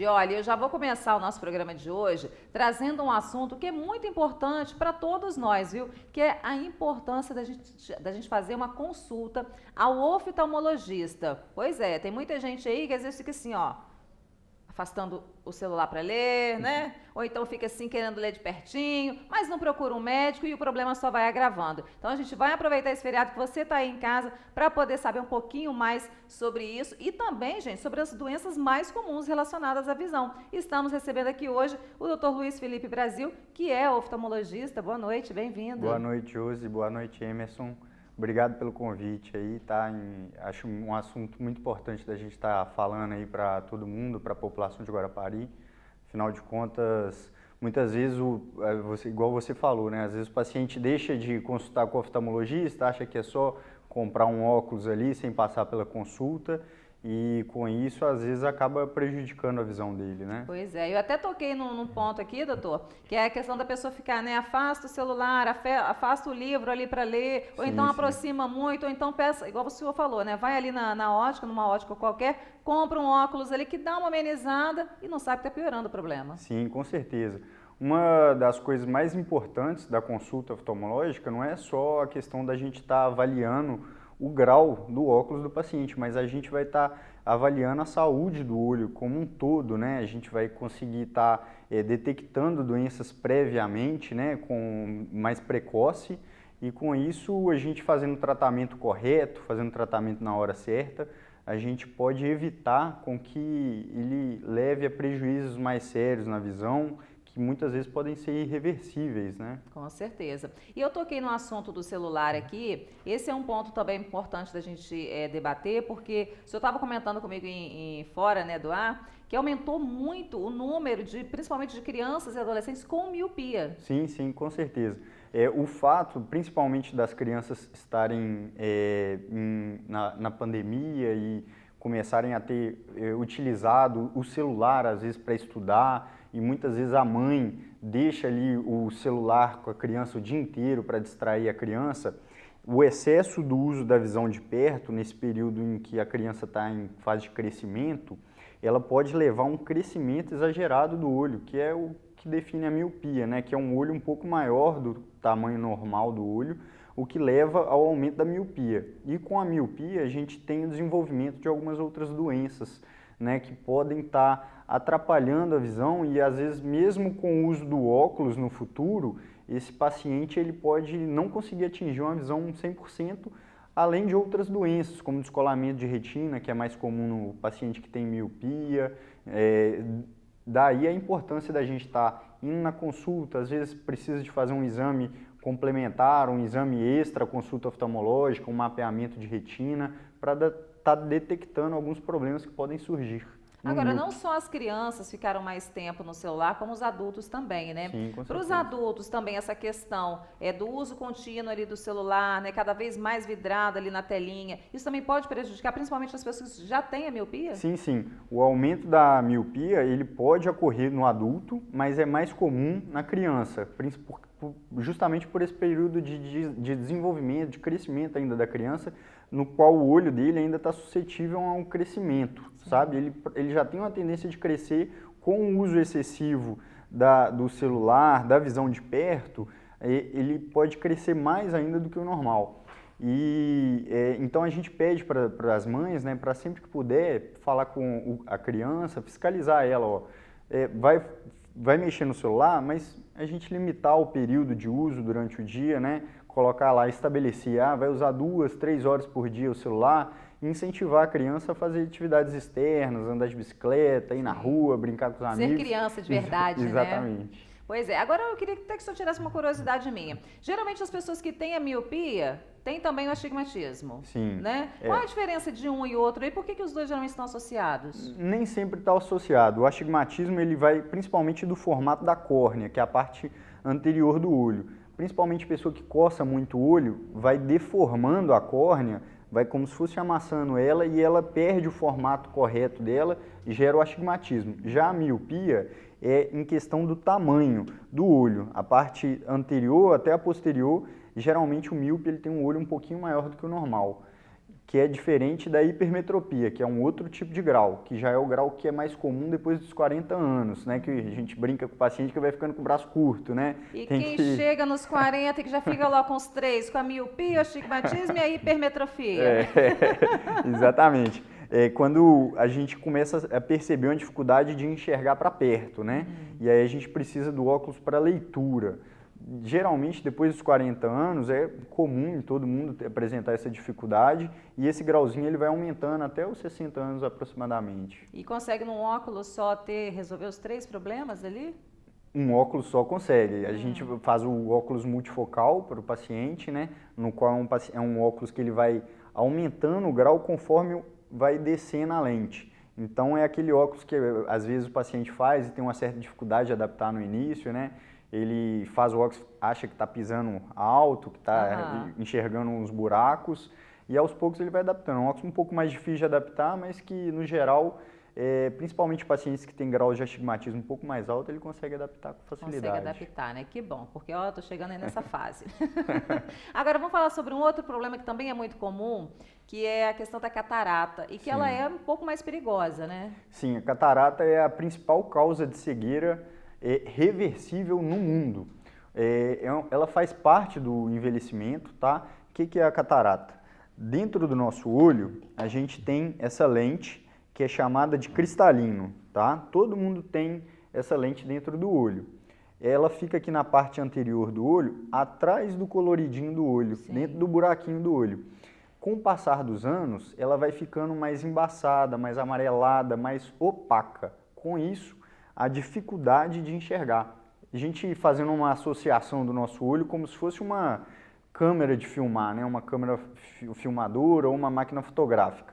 Olha, eu já vou começar o nosso programa de hoje trazendo um assunto que é muito importante para todos nós, viu? Que é a importância da gente fazer uma consulta ao oftalmologista. Pois é, tem muita gente aí que às vezes fica assim, ó, afastando o celular para ler, né? Ou então fica assim querendo ler de pertinho, mas não procura um médico e o problema só vai agravando. Então a gente vai aproveitar esse feriado que você está aí em casa para poder saber um pouquinho mais sobre isso e também, gente, sobre as doenças mais comuns relacionadas à visão. Estamos recebendo aqui hoje o Dr. Luiz Felipe Brasil, que é oftalmologista. Boa noite, bem-vindo. Boa noite, Josi. Boa noite, Emerson. Obrigado pelo convite aí, tá? Acho um assunto muito importante da gente estar falando aí para todo mundo, para a população de Guarapari. Afinal de contas, muitas vezes, igual você falou, né? Às vezes o paciente deixa de consultar com o oftalmologista, acha que é só comprar um óculos ali sem passar pela consulta e com isso, às vezes, acaba prejudicando a visão dele, né? Pois é, eu até toquei num ponto aqui, doutor, que é a questão da pessoa ficar, né, afasta o celular, afasta o livro ali para ler, ou então aproxima muito, ou então peça, igual o senhor falou, né, vai ali na ótica, numa ótica qualquer, compra um óculos ali que dá uma amenizada e não sabe que está piorando o problema. Sim, com certeza. Uma das coisas mais importantes da consulta oftalmológica não é só a questão da gente estar avaliando o grau do óculos do paciente, mas a gente vai estar avaliando a saúde do olho como um todo, né? A gente vai conseguir estar detectando doenças previamente, né, com mais precoce, e com isso a gente fazendo o tratamento correto, fazendo o tratamento na hora certa, a gente pode evitar com que ele leve a prejuízos mais sérios na visão, que muitas vezes podem ser irreversíveis, né? Com certeza. E eu toquei no assunto do celular aqui, esse é um ponto também importante da gente debater, porque o senhor estava comentando comigo fora, né, do ar, que aumentou muito o número, principalmente de crianças e adolescentes com miopia. Sim, sim, com certeza. O fato, principalmente das crianças estarem na pandemia e começarem a ter utilizado o celular, às vezes, para estudar, e muitas vezes a mãe deixa ali o celular com a criança o dia inteiro para distrair a criança, o excesso do uso da visão de perto, nesse período em que a criança está em fase de crescimento, ela pode levar a um crescimento exagerado do olho, que é o que define a miopia, né? Que é um olho um pouco maior do tamanho normal do olho, o que leva ao aumento da miopia. E com a miopia a gente tem o desenvolvimento de algumas outras doenças, né, que podem estar atrapalhando a visão e às vezes mesmo com o uso do óculos no futuro, esse paciente ele pode não conseguir atingir uma visão 100%, além de outras doenças, como descolamento de retina, que é mais comum no paciente que tem miopia. Daí a importância da gente estar indo na consulta, às vezes precisa de fazer um exame complementar, um exame extra, consulta oftalmológica, um mapeamento de retina, para estar detectando alguns problemas que podem surgir. Agora, não só as crianças ficaram mais tempo no celular, como os adultos também, né? Sim, com certeza. Para os adultos também essa questão do uso contínuo ali do celular, né? Cada vez mais vidrado ali na telinha. Isso também pode prejudicar, principalmente as pessoas que já têm a miopia? Sim, sim. O aumento da miopia, ele pode ocorrer no adulto, mas é mais comum na criança, justamente por esse período de desenvolvimento, de crescimento ainda da criança, no qual o olho dele ainda está suscetível a um crescimento, sabe? Ele já tem uma tendência de crescer com o uso excessivo do celular, da visão de perto, ele pode crescer mais ainda do que o normal. Então a gente pede para as mães, né, para sempre que puder, falar com a criança, fiscalizar ela, ó, vai mexer no celular, mas a gente limitar o período de uso durante o dia, né? Colocar lá, estabelecer, vai usar 2, 3 horas por dia o celular, e incentivar a criança a fazer atividades externas, andar de bicicleta, ir na rua, brincar com os amigos. Ser criança de verdade, Exatamente. Né? Pois é. Agora eu queria até que o senhor tirasse uma curiosidade minha. Geralmente as pessoas que têm a miopia têm também o astigmatismo. Sim. Né? Qual a diferença de um e outro? E por que os dois geralmente estão associados? Nem sempre está associado. O astigmatismo ele vai principalmente do formato da córnea, que é a parte anterior do olho. Principalmente pessoa que coça muito o olho, vai deformando a córnea, vai como se fosse amassando ela e ela perde o formato correto dela e gera o astigmatismo. Já a miopia é em questão do tamanho do olho. A parte anterior até a posterior, geralmente o míope ele tem um olho um pouquinho maior do que o normal. que é diferente da hipermetropia, que é um outro tipo de grau, que já é o grau que é mais comum depois dos 40 anos, né? Que a gente brinca com o paciente que vai ficando com o braço curto, né? E quem chega nos 40 e que já fica lá com os 3, com a miopia, o astigmatismo e a hipermetrofia. Exatamente. Quando a gente começa a perceber uma dificuldade de enxergar para perto, né? E aí a gente precisa do óculos para leitura. Geralmente, depois dos 40 anos, é comum todo mundo apresentar essa dificuldade e esse grauzinho ele vai aumentando até os 60 anos aproximadamente. E consegue num óculos só resolver os 3 problemas ali? Um óculos só consegue. A gente faz o óculos multifocal para o paciente, né? No qual é um óculos que ele vai aumentando o grau conforme vai descendo a lente. Então é aquele óculos que às vezes o paciente faz e tem uma certa dificuldade de adaptar no início, né? Ele faz o óculos, acha que está pisando alto, que está enxergando uns buracos, e aos poucos ele vai adaptando. É um óculos um pouco mais difícil de adaptar, mas que, no geral, principalmente pacientes que têm graus de astigmatismo um pouco mais alto, ele consegue adaptar com facilidade. Consegue adaptar, né? Que bom, porque ó, eu tô chegando aí nessa fase. Agora vamos falar sobre um outro problema que também é muito comum, que é a questão da catarata, e que ela é um pouco mais perigosa, né? Sim, a catarata é a principal causa de cegueira reversível no mundo. Ela faz parte do envelhecimento, tá? O que é a catarata? Dentro do nosso olho, a gente tem essa lente que é chamada de cristalino, tá? Todo mundo tem essa lente dentro do olho. Ela fica aqui na parte anterior do olho, atrás do coloridinho do olho, dentro do buraquinho do olho. Com o passar dos anos, ela vai ficando mais embaçada, mais amarelada, mais opaca. Com isso, a dificuldade de enxergar. A gente fazendo uma associação do nosso olho como se fosse uma câmera de filmar, né? Uma câmera filmadora ou uma máquina fotográfica.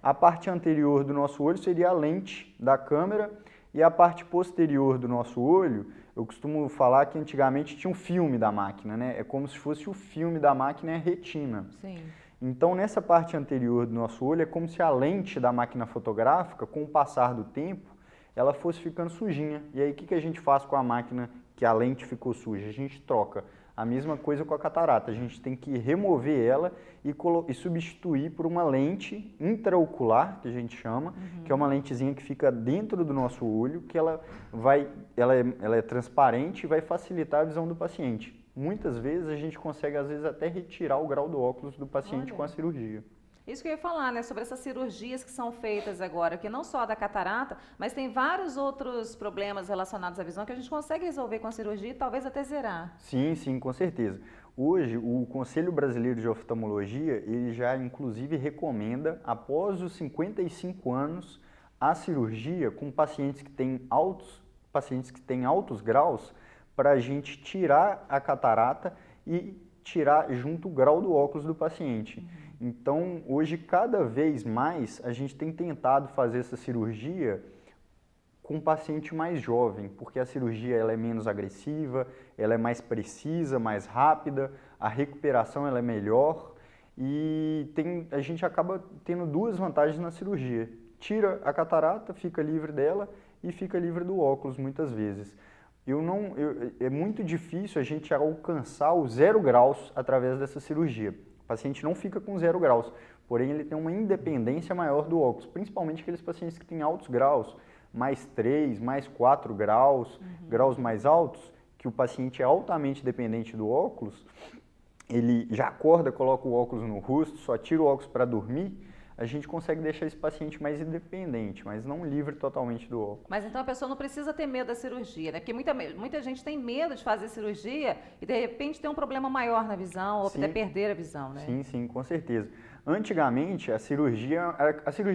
A parte anterior do nosso olho seria a lente da câmera e a parte posterior do nosso olho, eu costumo falar que antigamente tinha um filme da máquina, né? É como se fosse o filme da máquina e a retina. Sim. Então, nessa parte anterior do nosso olho, é como se a lente da máquina fotográfica, com o passar do tempo, ela fosse ficando sujinha. E aí, o que a gente faz com a máquina que a lente ficou suja? A gente troca. A mesma coisa com a catarata. A gente tem que remover ela e substituir por uma lente intraocular, que a gente chama, que é uma lentezinha que fica dentro do nosso olho, que ela é transparente e vai facilitar a visão do paciente. Muitas vezes a gente consegue, às vezes, até retirar o grau do óculos do paciente com a cirurgia. Isso que eu ia falar, né, sobre essas cirurgias que são feitas agora, que não só da catarata, mas tem vários outros problemas relacionados à visão que a gente consegue resolver com a cirurgia e talvez até zerar. Sim, sim, com certeza. Hoje, o Conselho Brasileiro de Oftalmologia, ele já inclusive recomenda, após os 55 anos, a cirurgia com pacientes que têm altos graus, para a gente tirar a catarata e tirar junto o grau do óculos do paciente. Então, hoje, cada vez mais, a gente tem tentado fazer essa cirurgia com um paciente mais jovem, porque a cirurgia ela é menos agressiva, ela é mais precisa, mais rápida, a recuperação ela é melhor e a gente acaba tendo duas vantagens na cirurgia. Tira a catarata, fica livre dela e fica livre do óculos muitas vezes. É muito difícil a gente alcançar o 0 graus através dessa cirurgia. O paciente não fica com 0 graus, porém ele tem uma independência maior do óculos, principalmente aqueles pacientes que têm altos graus, mais 3, mais 4 graus, graus mais altos, que o paciente é altamente dependente do óculos, ele já acorda, coloca o óculos no rosto, só tira o óculos para dormir, a gente consegue deixar esse paciente mais independente, mas não livre totalmente do óculos. Mas então a pessoa não precisa ter medo da cirurgia, né? Porque muita gente tem medo de fazer cirurgia e de repente tem um problema maior na visão ou até perder a visão, né? Sim, sim, com certeza. Antigamente, a cirurgia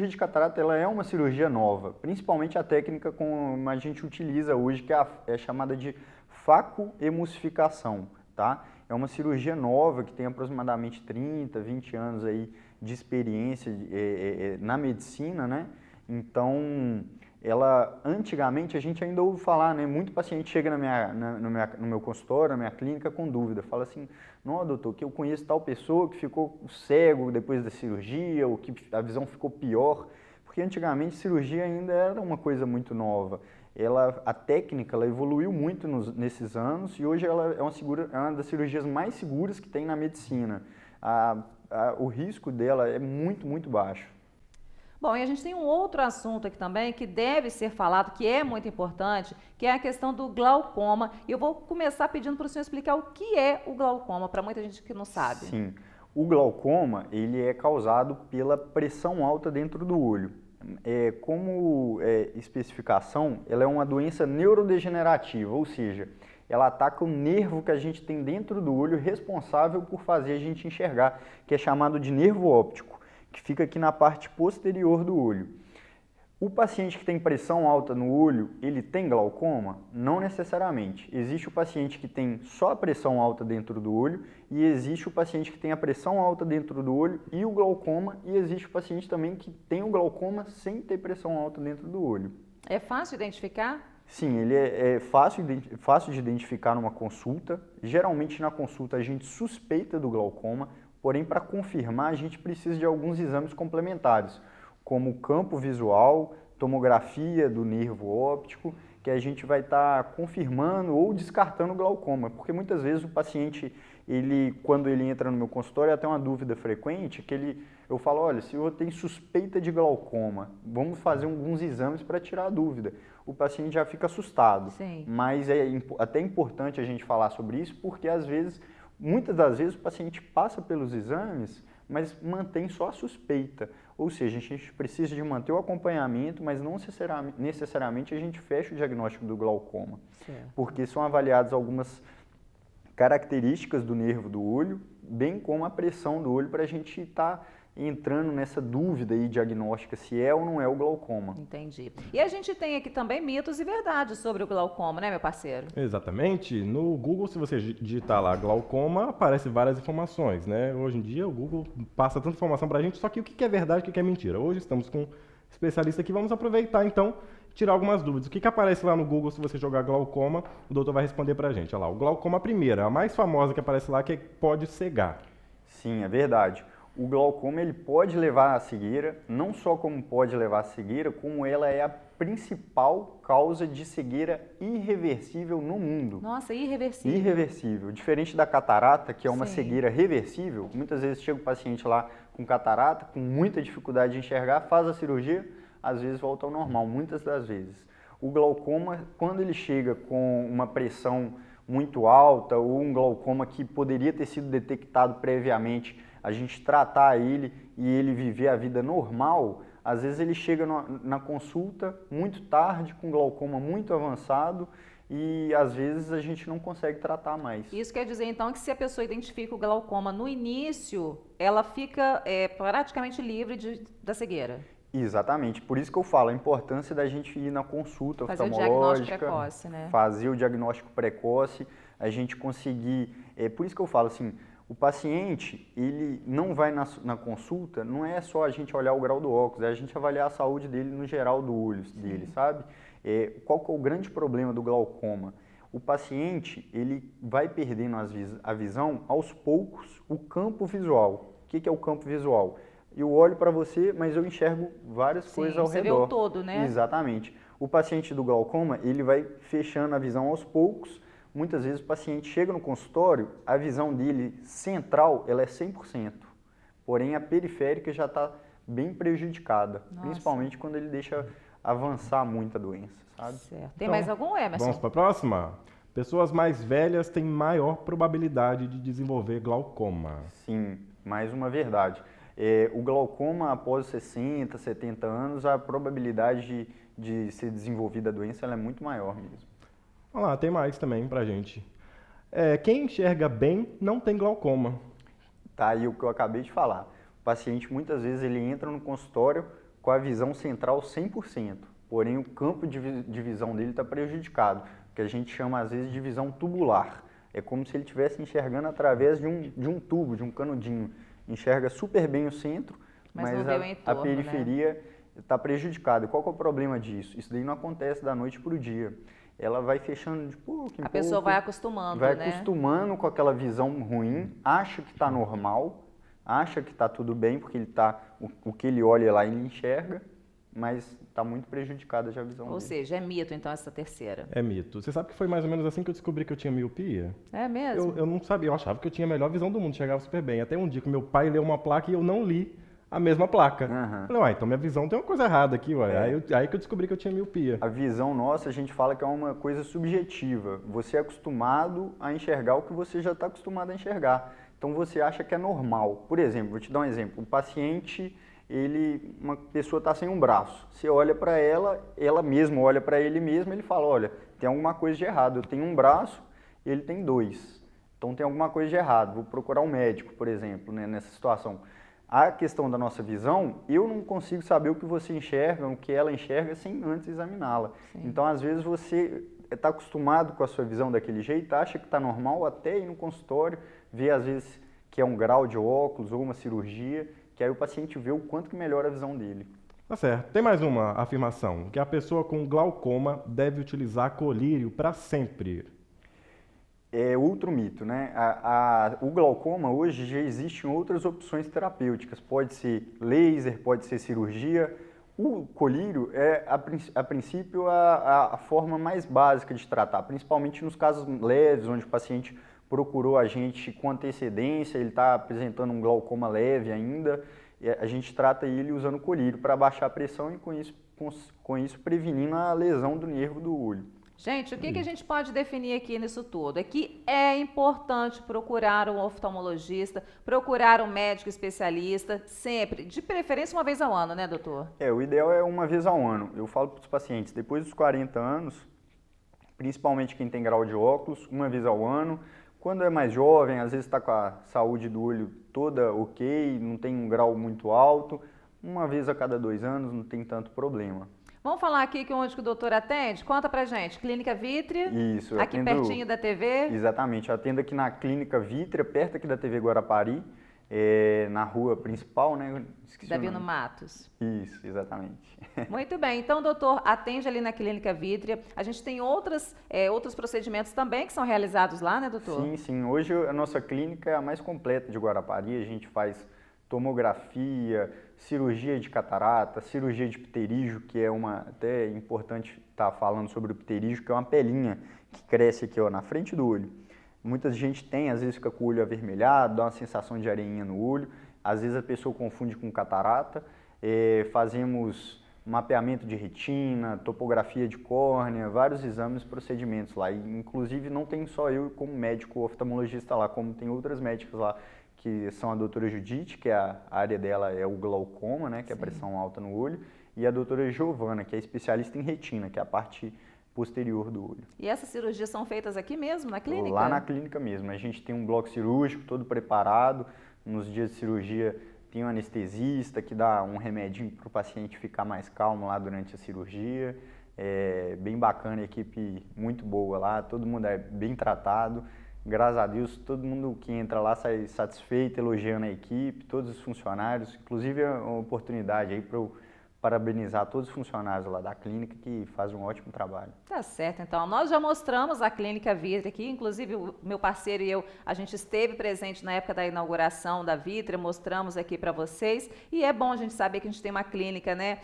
de catarata ela é uma cirurgia nova, principalmente a técnica como a gente utiliza hoje, que é chamada de facoemulsificação, tá? É uma cirurgia nova que tem aproximadamente 30, 20 anos aí de experiência na medicina, né? Então, antigamente a gente ainda ouve falar, né? Muito paciente chega no meu consultório, na minha clínica com dúvida, fala assim, não, doutor, que eu conheço tal pessoa que ficou cego depois da cirurgia, ou que a visão ficou pior, porque antigamente cirurgia ainda era uma coisa muito nova. A técnica ela evoluiu muito nesses anos e hoje ela é uma das cirurgias mais seguras que tem na medicina. Há o risco dela é muito, muito baixo. Bom, e a gente tem um outro assunto aqui também que deve ser falado, que é muito importante, que é a questão do glaucoma. E eu vou começar pedindo para o senhor explicar o que é o glaucoma, para muita gente que não sabe. Sim, o glaucoma ele é causado pela pressão alta dentro do olho. Como especificação, ela é uma doença neurodegenerativa, ou seja, ela ataca o nervo que a gente tem dentro do olho responsável por fazer a gente enxergar, que é chamado de nervo óptico, que fica aqui na parte posterior do olho. O paciente que tem pressão alta no olho, ele tem glaucoma? Não necessariamente. Existe o paciente que tem só a pressão alta dentro do olho e existe o paciente que tem a pressão alta dentro do olho e o glaucoma, e existe o paciente também que tem o glaucoma sem ter pressão alta dentro do olho. É fácil identificar? Sim, ele é fácil de identificar numa consulta. Geralmente na consulta a gente suspeita do glaucoma, porém para confirmar a gente precisa de alguns exames complementares, como campo visual, tomografia do nervo óptico, que a gente vai estar confirmando ou descartando o glaucoma, porque muitas vezes o paciente, quando ele entra no meu consultório, é até uma dúvida frequente, eu falo, olha, se eu tenho suspeita de glaucoma, vamos fazer alguns exames para tirar a dúvida. O paciente já fica assustado. Sim. Mas é até importante a gente falar sobre isso, porque muitas das vezes o paciente passa pelos exames, mas mantém só a suspeita. Ou seja, a gente precisa de manter o acompanhamento, mas não necessariamente a gente fecha o diagnóstico do glaucoma. Certo. Porque são avaliadas algumas características do nervo do olho, bem como a pressão do olho, para a gente estar entrando nessa dúvida aí diagnóstica se é ou não é o glaucoma. Entendi. E a gente tem aqui também mitos e verdades sobre o glaucoma, né, meu parceiro? Exatamente. No Google, se você digitar lá glaucoma, aparece várias informações, né? Hoje em dia o Google passa tanta informação pra gente, só que o que é verdade e o que é mentira? Hoje estamos com um especialista aqui, vamos aproveitar então, tirar algumas dúvidas. O que aparece lá no Google se você jogar glaucoma? O doutor vai responder pra gente. Olha lá, o glaucoma primeira, a mais famosa que aparece lá, que é que pode cegar. Sim, é verdade. O glaucoma ele pode levar à cegueira, não só como pode levar à cegueira, como ela é a principal causa de cegueira irreversível no mundo. Nossa, irreversível. Irreversível. Diferente da catarata, que é uma Sim. cegueira reversível, muitas vezes chega o paciente lá com catarata, com muita dificuldade de enxergar, faz a cirurgia, às vezes volta ao normal, muitas das vezes. O glaucoma, quando ele chega com uma pressão muito alta ou um glaucoma que poderia ter sido detectado previamente, a gente tratar ele e ele viver a vida normal, às vezes ele chega na consulta muito tarde, com glaucoma muito avançado, e às vezes a gente não consegue tratar mais. Isso quer dizer então que se a pessoa identifica o glaucoma no início, ela fica praticamente livre da cegueira. Exatamente, por isso que eu falo, a importância da gente ir na consulta fazer oftalmológica, o diagnóstico precoce, né? fazer o diagnóstico precoce, a gente conseguir, por isso que eu falo assim, o paciente, ele não vai na consulta, não é só a gente olhar o grau do óculos, é a gente avaliar a saúde dele no geral do olho dele, sabe? Qual que é o grande problema do glaucoma? O paciente, ele vai perdendo a visão aos poucos, o campo visual. O que é o campo visual? Eu olho para você, mas eu enxergo várias coisas ao redor. Você vê o todo, né? Exatamente. O paciente do glaucoma, ele vai fechando a visão aos poucos. Muitas vezes o paciente chega no consultório, a visão dele central, ela é 100%. Porém, a periférica já está bem prejudicada. Nossa. Principalmente quando ele deixa avançar muito a doença, sabe? Certo. Tem mais algum, Emerson? Vamos para a próxima? Pessoas mais velhas têm maior probabilidade de desenvolver glaucoma. Sim, mais uma verdade. O glaucoma, após 60, 70 anos, a probabilidade de ser desenvolvida a doença ela é muito maior mesmo. Olha lá, tem mais também pra gente. Quem enxerga bem não tem glaucoma. Tá aí o que eu acabei de falar. O paciente, muitas vezes, ele entra no consultório com a visão central 100%. Porém, o campo de visão dele está prejudicado, que a gente chama, às vezes, de visão tubular. É como se ele estivesse enxergando através de um tubo, de um canudinho. Enxerga super bem o centro, mas não vê o entorno, a periferia está prejudicada. Qual que é o problema disso? Isso daí não acontece da noite para o dia. Ela vai fechando de pouco em pouco. A pessoa vai acostumando, vai né? acostumando com aquela visão ruim, acha que está normal, acha que está tudo bem, porque ele o que ele olha lá ele enxerga, mas está muito prejudicada já a visão Ou dele. seja, é mito então essa terceira. É mito. Você sabe que foi mais ou menos assim que eu descobri que eu tinha miopia? É mesmo? Eu não sabia, eu achava que eu tinha a melhor visão do mundo, chegava super bem. Até um dia que meu pai leu uma placa e eu não li a mesma placa. Aham. Falei, uai, então minha visão tem uma coisa errada aqui, uai. Aí que eu descobri que eu tinha miopia. A visão nossa, a gente fala que é uma coisa subjetiva. Você é acostumado a enxergar o que você já está acostumado a enxergar. Então você acha que é normal. Por exemplo, vou te dar um exemplo. O paciente, uma pessoa está sem um braço. Você olha para ela mesma olha para ele mesmo, ele fala, olha, tem alguma coisa de errado. Eu tenho um braço, ele tem dois. Então tem alguma coisa de errado. Vou procurar um médico, por exemplo, né, nessa situação. A questão da nossa visão, eu não consigo saber o que você enxerga, o que ela enxerga, sem antes examiná-la. Então, às vezes, você está acostumado com a sua visão daquele jeito, acha que está normal, até ir no consultório, ver, às vezes, que é um grau de óculos ou uma cirurgia, que aí o paciente vê o quanto que melhora a visão dele. Tá certo. Tem mais uma afirmação, que a pessoa com glaucoma deve utilizar colírio para sempre. É outro mito, né? O glaucoma hoje já existem outras opções terapêuticas. Pode ser laser, pode ser cirurgia. O colírio é, a princípio, a forma mais básica de tratar, principalmente nos casos leves, onde o paciente procurou a gente com antecedência, ele está apresentando um glaucoma leve ainda, e a gente trata ele usando colírio para baixar a pressão e com isso prevenindo a lesão do nervo do olho. Gente, o que a gente pode definir aqui nisso tudo? É que é importante procurar um oftalmologista, procurar um médico especialista, sempre, de preferência uma vez ao ano, né, doutor? O ideal é uma vez ao ano. Eu falo para os pacientes, depois dos 40 anos, principalmente quem tem grau de óculos, uma vez ao ano. Quando é mais jovem, às vezes está com a saúde do olho toda ok, não tem um grau muito alto, uma vez a cada 2 anos não tem tanto problema. Vamos falar aqui que onde que o doutor atende? Conta pra gente. Clínica Vítrea, Isso, aqui pertinho da TV. Exatamente, eu atendo aqui na Clínica Vítrea, perto aqui da TV Guarapari, na rua principal, né? Davino Matos. Isso, exatamente. Muito bem, então, doutor, atende ali na Clínica Vítrea. A gente tem outros procedimentos também que são realizados lá, né, doutor? Sim, sim. Hoje a nossa clínica é a mais completa de Guarapari. A gente faz tomografia, cirurgia de catarata, cirurgia de pterígio, que é até importante estar falando sobre o pterígio, que é uma pelinha que cresce aqui, ó, na frente do olho. Muita gente tem, às vezes fica com o olho avermelhado, dá uma sensação de areinha no olho, às vezes a pessoa confunde com catarata. Fazemos mapeamento de retina, topografia de córnea, vários exames, procedimentos lá. E, inclusive, não tem só eu como médico oftalmologista lá, como tem outras médicas lá, que são a doutora Judite, que a área dela é o glaucoma, né, que é a pressão alta no olho, e a doutora Giovana, que é especialista em retina, que é a parte posterior do olho. E essas cirurgias são feitas aqui mesmo, na clínica? Lá na clínica mesmo. A gente tem um bloco cirúrgico todo preparado. Nos dias de cirurgia tem um anestesista que dá um remedinho para o paciente ficar mais calmo lá durante a cirurgia. É bem bacana, a equipe muito boa lá, todo mundo é bem tratado. Graças a Deus, todo mundo que entra lá sai satisfeito, elogiando a equipe, todos os funcionários. Inclusive, é uma oportunidade aí para eu parabenizar todos os funcionários lá da clínica que fazem um ótimo trabalho. Tá certo, então nós já mostramos a Clínica Vítrea aqui, inclusive o meu parceiro e eu, a gente esteve presente na época da inauguração da Vítrea, mostramos aqui para vocês, e é bom a gente saber que a gente tem uma clínica, né,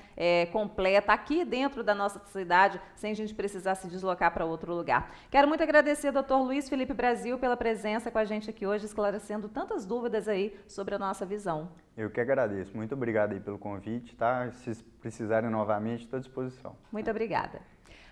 completa aqui dentro da nossa cidade, sem a gente precisar se deslocar para outro lugar. Quero muito agradecer ao Dr. Luiz Felipe Brasil pela presença com a gente aqui hoje, esclarecendo tantas dúvidas aí sobre a nossa visão. Eu que agradeço. Muito obrigado aí pelo convite, tá? Se precisarem novamente, estou à disposição. Muito obrigada.